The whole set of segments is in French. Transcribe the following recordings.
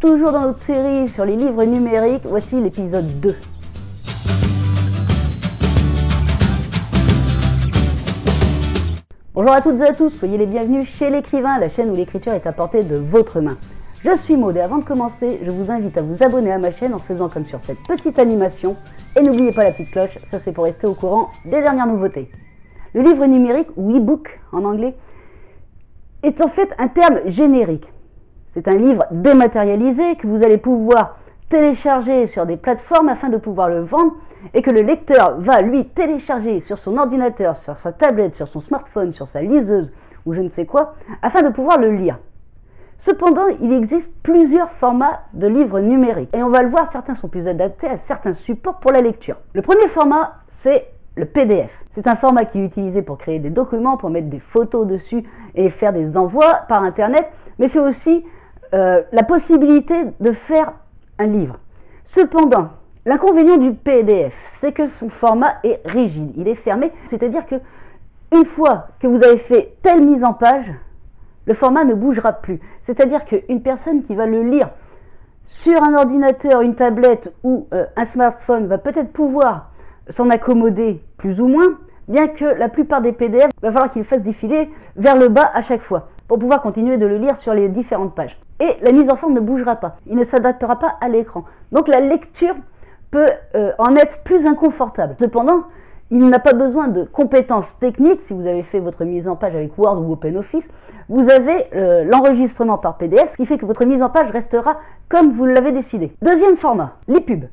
Toujours dans notre série sur les livres numériques, voici l'épisode 2. Bonjour à toutes et à tous, soyez les bienvenus chez l'écrivain, la chaîne où l'écriture est à portée de votre main. Je suis Maud et avant de commencer, je vous invite à vous abonner à ma chaîne en faisant comme sur cette petite animation. Et n'oubliez pas la petite cloche, ça c'est pour rester au courant des dernières nouveautés. Le livre numérique, ou e-book en anglais, est en fait un terme générique. C'est un livre dématérialisé que vous allez pouvoir télécharger sur des plateformes afin de pouvoir le vendre et que le lecteur va lui télécharger sur son ordinateur, sur sa tablette, sur son smartphone, sur sa liseuse ou je ne sais quoi, afin de pouvoir le lire. Cependant, il existe plusieurs formats de livres numériques et on va le voir, certains sont plus adaptés à certains supports pour la lecture. Le premier format, c'est le PDF. C'est un format qui est utilisé pour créer des documents, pour mettre des photos dessus et faire des envois par internet, mais c'est aussi la possibilité de faire un livre. Cependant, l'inconvénient du PDF, c'est que son format est rigide, il est fermé, c'est-à-dire que une fois que vous avez fait telle mise en page, le format ne bougera plus. C'est-à-dire qu'une personne qui va le lire sur un ordinateur, une tablette ou un smartphone va peut-être pouvoir s'en accommoder plus ou moins, bien que la plupart des PDF, il va falloir qu'il fasse défiler vers le bas à chaque fois pour pouvoir continuer de le lire sur les différentes pages. Et la mise en forme ne bougera pas, il ne s'adaptera pas à l'écran. Donc la lecture peut en être plus inconfortable. Cependant, il n'a pas besoin de compétences techniques. Si vous avez fait votre mise en page avec Word ou OpenOffice, vous avez l'enregistrement par PDF, ce qui fait que votre mise en page restera comme vous l'avez décidé. Deuxième format, l'e-pub.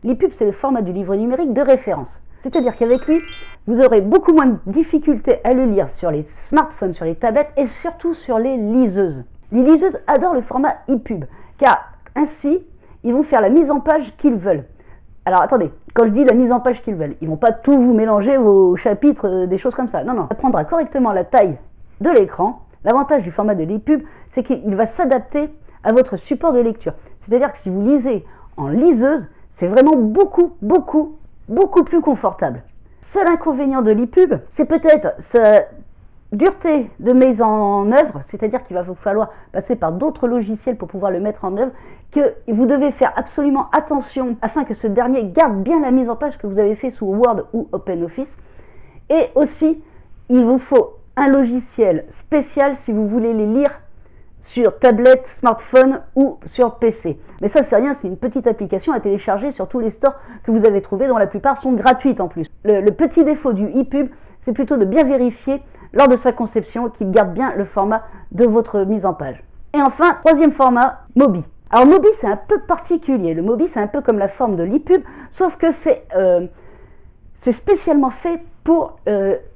L'e-pub, c'est le format du livre numérique de référence. C'est-à-dire qu'avec lui, vous aurez beaucoup moins de difficultés à le lire sur les smartphones, sur les tablettes et surtout sur les liseuses. Les liseuses adorent le format e-pub, car ainsi, ils vont faire la mise en page qu'ils veulent. Alors attendez, quand je dis la mise en page qu'ils veulent, ils ne vont pas tout vous mélanger vos chapitres, des choses comme ça. Non, non, ça prendra correctement la taille de l'écran. L'avantage du format de l'e-pub, c'est qu'il va s'adapter à votre support de lecture. C'est-à-dire que si vous lisez en liseuse, c'est vraiment beaucoup plus confortable. Seul inconvénient de l'e-pub, c'est peut-être sa dureté de mise en œuvre, c'est-à-dire qu'il va vous falloir passer par d'autres logiciels pour pouvoir le mettre en œuvre, que vous devez faire absolument attention afin que ce dernier garde bien la mise en page que vous avez fait sous Word ou OpenOffice. Et aussi, il vous faut un logiciel spécial si vous voulez les lire sur tablette, smartphone ou sur PC. Mais ça, c'est rien, c'est une petite application à télécharger sur tous les stores que vous avez trouvés, dont la plupart sont gratuites en plus. Le petit défaut du e-pub, c'est plutôt de bien vérifier lors de sa conception qu'il garde bien le format de votre mise en page. Et enfin, troisième format, Mobi. Alors Mobi, c'est un peu particulier. Le Mobi, c'est un peu comme la forme de l'e-pub, sauf que c'est spécialement fait pour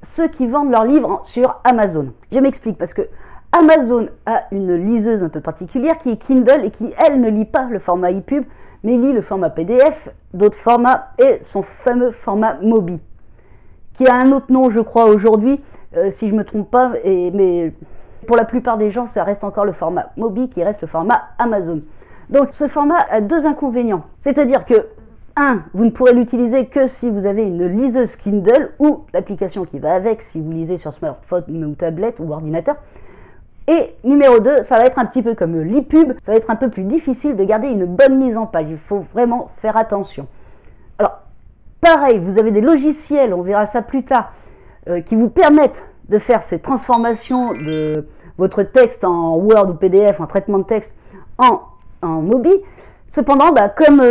ceux qui vendent leurs livres sur Amazon. Je m'explique, parce que Amazon a une liseuse un peu particulière qui est Kindle et qui, elle, ne lit pas le format e-pub, mais lit le format PDF, d'autres formats et son fameux format Mobi, qui a un autre nom, je crois, aujourd'hui, si je ne me trompe pas, mais pour la plupart des gens, ça reste encore le format Mobi qui reste le format Amazon. Donc ce format a deux inconvénients, c'est-à-dire que, vous ne pourrez l'utiliser que si vous avez une liseuse Kindle ou l'application qui va avec si vous lisez sur smartphone ou tablette ou ordinateur. Et numéro 2, ça va être un petit peu comme l'e-pub, ça va être un peu plus difficile de garder une bonne mise en page, il faut vraiment faire attention. Alors, pareil, vous avez des logiciels, on verra ça plus tard, qui vous permettent de faire ces transformations de votre texte en Word ou PDF, en traitement de texte, en Mobi. Cependant, comme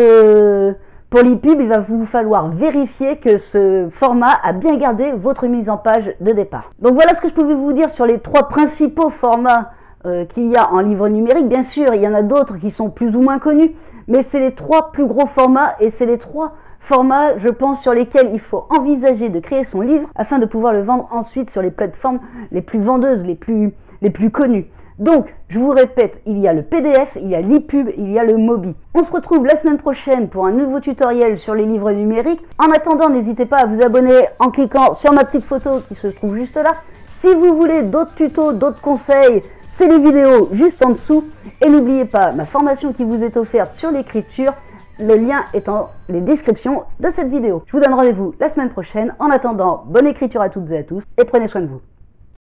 pour l'e-pub, il va vous falloir vérifier que ce format a bien gardé votre mise en page de départ. Donc voilà ce que je pouvais vous dire sur les trois principaux formats qu'il y a en livre numérique. Bien sûr, il y en a d'autres qui sont plus ou moins connus, mais c'est les trois plus gros formats et c'est les trois formats, je pense, sur lesquels il faut envisager de créer son livre afin de pouvoir le vendre ensuite sur les plateformes les plus vendeuses, les plus connues. Donc, je vous répète, il y a le PDF, il y a l'e-pub, il y a le Mobi. On se retrouve la semaine prochaine pour un nouveau tutoriel sur les livres numériques. En attendant, n'hésitez pas à vous abonner en cliquant sur ma petite photo qui se trouve juste là. Si vous voulez d'autres tutos, d'autres conseils, c'est les vidéos juste en dessous. Et n'oubliez pas ma formation qui vous est offerte sur l'écriture. Le lien est dans les descriptions de cette vidéo. Je vous donne rendez-vous la semaine prochaine. En attendant, bonne écriture à toutes et à tous et prenez soin de vous.